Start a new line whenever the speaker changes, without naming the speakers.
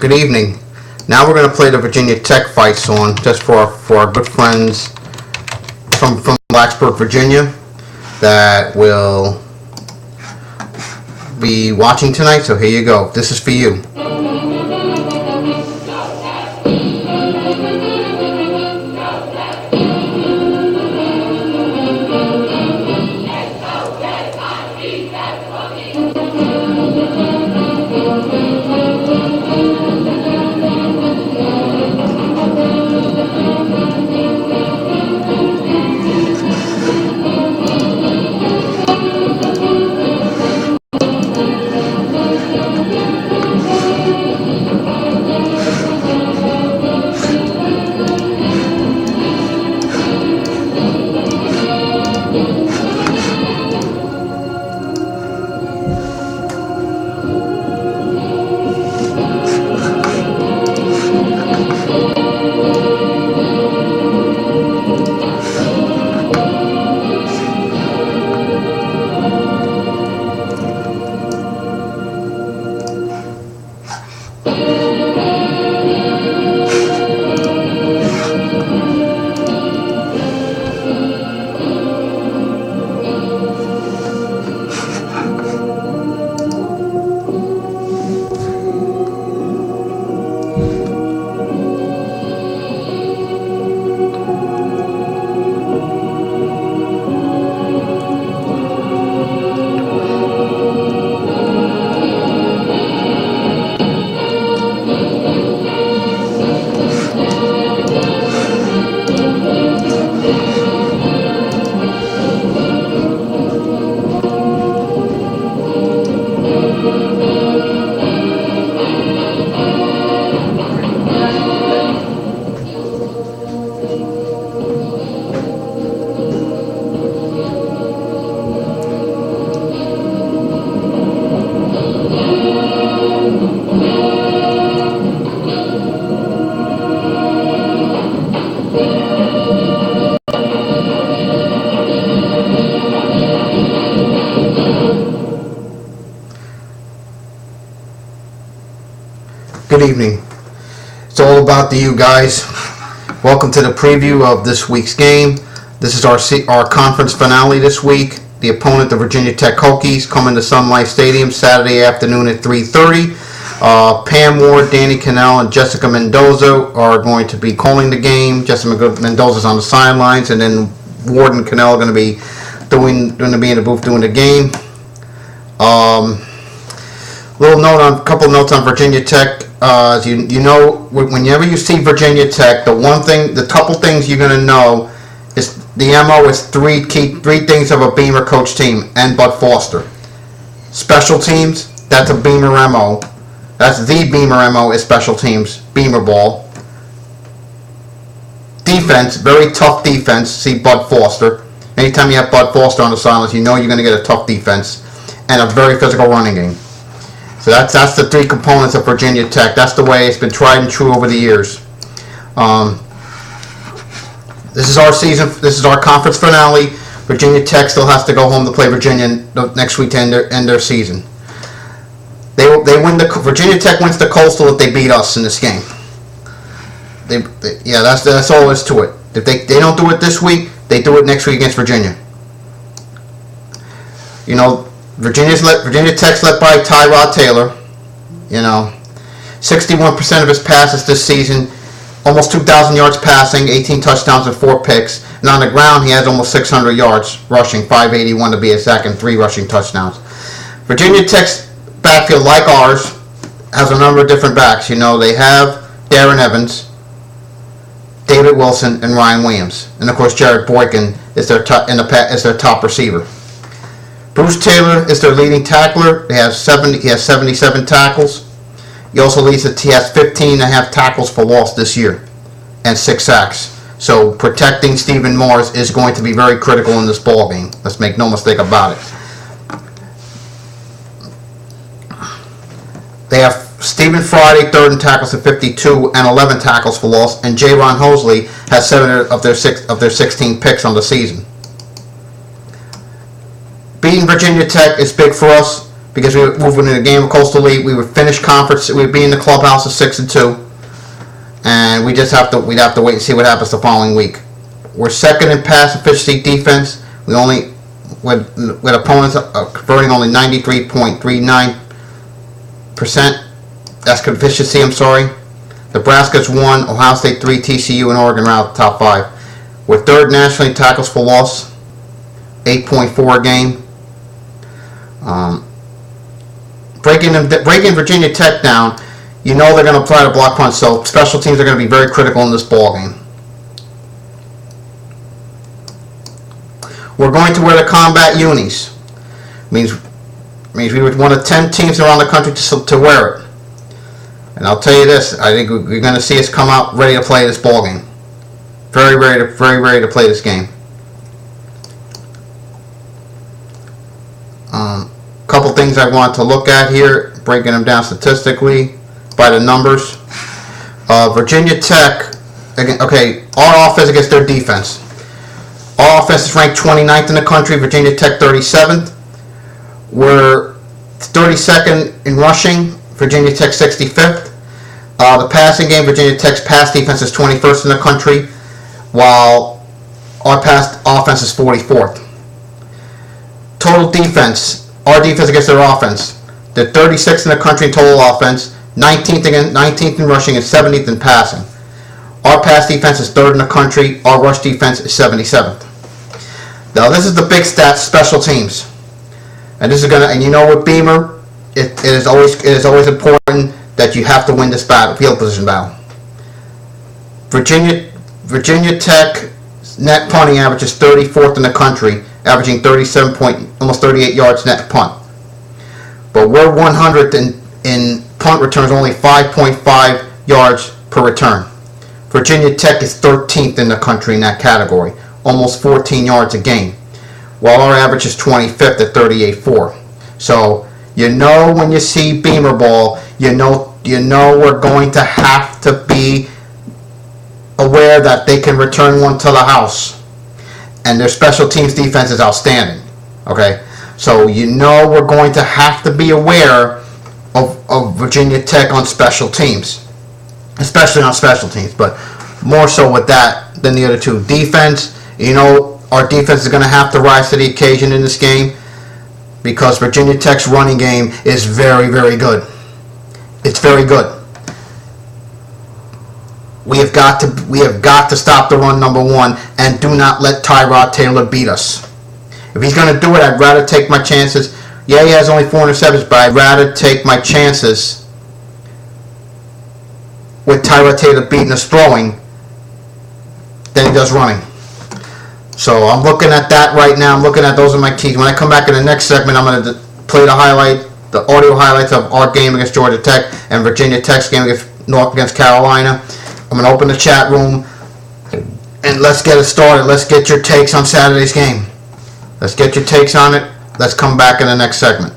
Good evening. Now we're going to play the Virginia Tech fight song just for our good friends from Blacksburg, Virginia that will be watching tonight. So here you go. This is for you. Good evening. It's all about the you guys. Welcome to the preview of this week's game. This is our conference finale this week. The opponent, the Virginia Tech Hokies, coming to Sun Life Stadium Saturday afternoon at 3:30. Pam Ward, Danny Cannell, and Jessica Mendoza are going to be calling the game. Jessica Mendoza's on the sidelines, and then Ward and Cannell are going to be in the booth doing the game. Couple notes on Virginia Tech. As you know, whenever you see Virginia Tech, the couple things you're going to know is the MO is three things of a Beamer coach team and Bud Foster. Special teams, that's a Beamer MO. That's the Beamer MO is special teams, Beamer ball. Defense, very tough defense, see Bud Foster. Anytime you have Bud Foster on the sidelines, you know you're going to get a tough defense and a very physical running game. So that's the three components of Virginia Tech. That's the way it's been tried and true over the years. This is our season. This is our conference finale. Virginia Tech still has to go home to play Virginia next week to end their season. Virginia Tech wins the Coastal if they beat us in this game. That's all there is to it. If they don't do it this week, they do it next week against Virginia. You know, Virginia Tech's led by Tyrod Taylor. You know, 61% of his passes this season, almost 2,000 yards passing, 18 touchdowns and 4 picks. And on the ground, he has almost 600 yards rushing, 581 to be exact, and 3 rushing touchdowns. Virginia Tech's backfield, like ours, has a number of different backs. You know, they have Darren Evans, David Wilson, and Ryan Williams. And of course, Jared Boykin is their top receiver. Bruce Taylor is their leading tackler. He has 77 tackles. He also he has 15.5 tackles for loss this year and 6 sacks. So protecting Stephen Morris is going to be very critical in this ball game. Let's make no mistake about it. They have Stephen Friday, third in tackles at 52 and 11 tackles for loss, and Jaron Hosley has 7 of their 16 picks on the season. Beating Virginia Tech is big for us because we were moving in a game of Coastal Elite. We would finish conference. We would be in the clubhouse at 6-2, and we'd have to wait and see what happens the following week. We're second in pass efficiency defense. We only with opponents converting only 93.39%. That's efficiency. I'm sorry. Nebraska's 1, Ohio State 3, TCU and Oregon are out the top 5. We're third nationally in tackles for loss, 8.4 a game. Breaking Virginia Tech down, you know they're going to apply the block punt, so special teams are going to be very critical in this ball game. We're going to wear the combat unis. Means we were one of 10 teams around the country to wear it. And I'll tell you this, I think we're going to see us come out ready to play this ball game. Very ready to play this game. Couple things I want to look at here, breaking them down statistically by the numbers. Virginia Tech, again, okay, our offense against their defense. Our offense is ranked 29th in the country, Virginia Tech 37th. We're 32nd in rushing, Virginia Tech 65th. The passing game, Virginia Tech's pass defense is 21st in the country, while our pass offense is 44th. Total defense, our defense against their offense. They're 36th in the country in total offense, 19th in rushing, and 70th in passing. Our pass defense is 3rd in the country. Our rush defense is 77th. Now this is the big stats, special teams. And this is and you know with Beamer, it is always important that you have to win this field position battle. Virginia Tech net punting average is 34th in the country, averaging almost 38 yards net punt. But we're 100th in punt returns, only 5.5 yards per return. Virginia Tech is 13th in the country in that category, almost 14 yards a game, while our average is 25th at 38.4. So you know when you see Beamer ball, you know we're going to have to be aware that they can return one to the house, and their special teams defense is outstanding. Okay, so you know we're going to have to be aware of Virginia Tech on special teams, especially on special teams, but more so with that than the other two. Defense, you know our defense is going to have to rise to the occasion in this game because Virginia Tech's running game is very, very good. It's very good. We have got to stop the run, number one, and do not let Tyrod Taylor beat us. If he's going to do it, I'd rather take my chances. Yeah, he has only 4 interceptions, but I'd rather take my chances with Tyrod Taylor beating us throwing than he does running. So I'm looking at that right now. I'm looking at those are my keys. When I come back in the next segment, I'm going to play the audio highlights of our game against Georgia Tech and Virginia Tech's game against Carolina. I'm going to open the chat room and let's get it started. Let's get your takes on Saturday's game. Let's get your takes on it. Let's come back in the next segment.